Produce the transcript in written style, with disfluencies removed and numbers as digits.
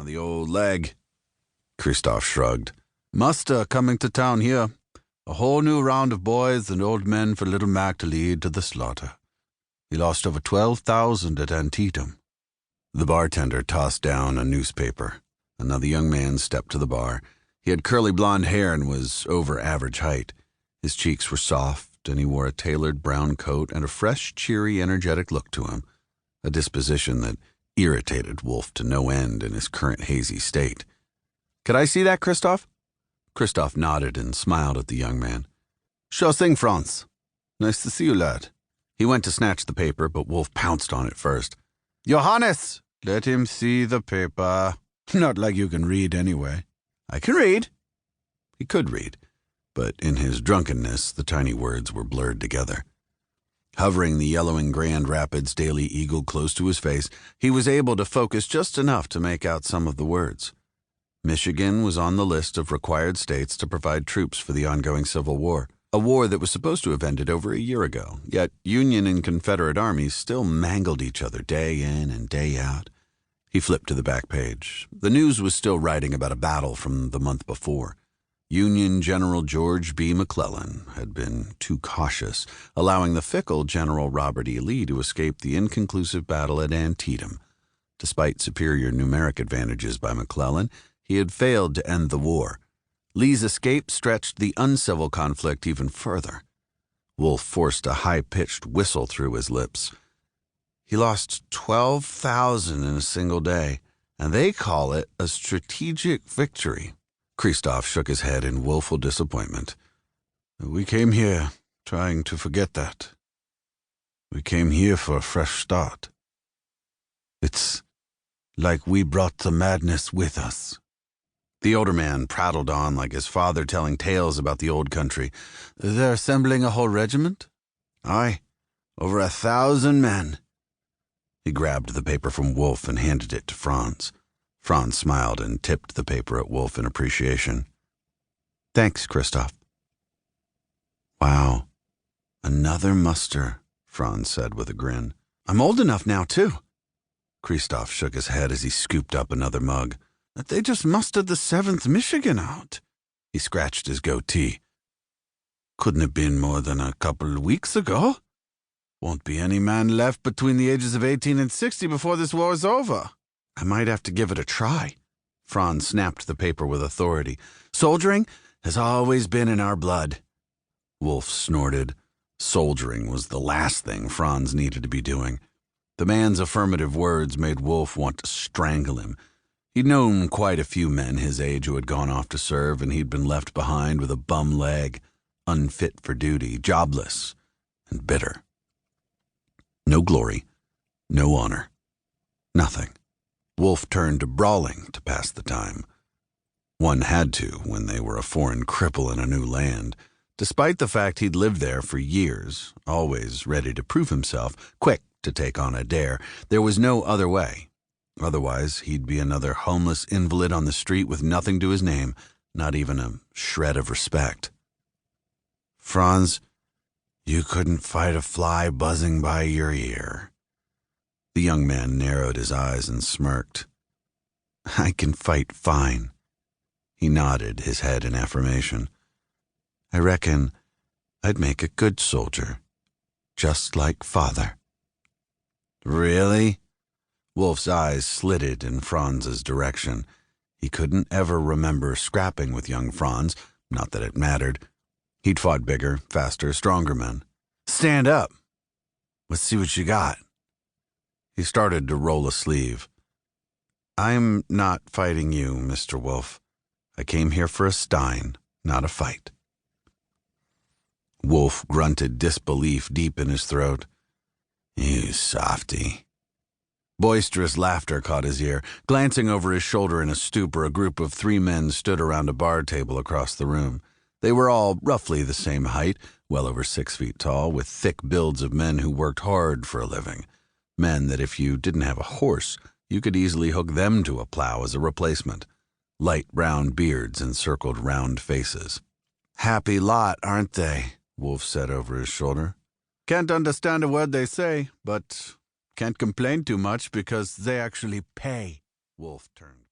The old leg. Christoph shrugged. Muster coming to town here. A whole new round of boys and old men for little Mac to lead to the slaughter. He lost over 12,000 at Antietam. The bartender tossed down a newspaper. Another young man stepped to the bar. He had curly blonde hair and was over average height. His cheeks were soft, and he wore a tailored brown coat and a fresh, cheery, energetic look to him, a disposition that irritated Wolf to no end in his current hazy state. Could I see that, Christoph? Christoph nodded and smiled at the young man. Sure thing, Franz. Nice to see you, lad. He went to snatch the paper, but Wolf pounced on it first. Johannes! Let him see the paper. Not like you can read anyway. I can read. He could read, but in his drunkenness the tiny words were blurred together. Hovering the yellowing Grand Rapids Daily Eagle close to his face, he was able to focus just enough to make out some of the words. Michigan was on the list of required states to provide troops for the ongoing Civil War, a war that was supposed to have ended over a year ago, yet Union and Confederate armies still mangled each other day in and day out. He flipped to the back page. The news was still writing about a battle from the month before. Union General George B. McClellan had been too cautious, allowing the fickle General Robert E. Lee to escape the inconclusive battle at Antietam. Despite superior numeric advantages by McClellan, he had failed to end the war. Lee's escape stretched the uncivil conflict even further. Wolf forced a high-pitched whistle through his lips. He lost 12,000 in a single day, and they call it a strategic victory. Christoph shook his head in woeful disappointment. We came here trying to forget that. We came here for a fresh start. It's like we brought the madness with us. The older man prattled on like his father telling tales about the old country. They're assembling a whole regiment? Aye, over 1,000 men. He grabbed the paper from Wolf and handed it to Franz. Franz smiled and tipped the paper at Wolf in appreciation. Thanks, Christoph. Wow, another muster, Franz said with a grin. I'm old enough now, too. Christoph shook his head as he scooped up another mug. They just mustered the 7th Michigan out. He scratched his goatee. Couldn't have been more than a couple of weeks ago. Won't be any man left between the ages of 18 and 60 before this war is over. I might have to give it a try. Franz snapped the paper with authority. Soldiering has always been in our blood. Wolf snorted. Soldiering was the last thing Franz needed to be doing. The man's affirmative words made Wolf want to strangle him. He'd known quite a few men his age who had gone off to serve, and he'd been left behind with a bum leg, unfit for duty, jobless, and bitter. No glory, no honor, nothing. Wolf turned to brawling to pass the time. One had to when they were a foreign cripple in a new land, despite the fact he'd lived there for years, always ready to prove himself, quick to take on a dare. There was no other way. Otherwise, he'd be another homeless invalid on the street with nothing to his name, not even a shred of respect. Franz, you couldn't fight a fly buzzing by your ear. The young man narrowed his eyes and smirked. I can fight fine. He nodded, his head in affirmation. I reckon I'd make a good soldier, just like father. Really? Wolf's eyes slitted in Franz's direction. He couldn't ever remember scrapping with young Franz, not that it mattered. He'd fought bigger, faster, stronger men. Stand up. Let's see what you got. He started to roll a sleeve. I'm not fighting you, Mr. Wolf. I came here for a stein, not a fight. Wolf grunted disbelief deep in his throat. You softy. Boisterous laughter caught his ear. Glancing over his shoulder in a stupor, a group of 3 men stood around a bar table across the room. They were all roughly the same height, well over 6 feet tall, with thick builds of men who worked hard for a living. Men that if you didn't have a horse, you could easily hook them to a plow as a replacement. Light brown beards encircled round faces. Happy lot, aren't they? Wolf said over his shoulder. Can't understand a word they say, but can't complain too much because they actually pay. Wolf turned.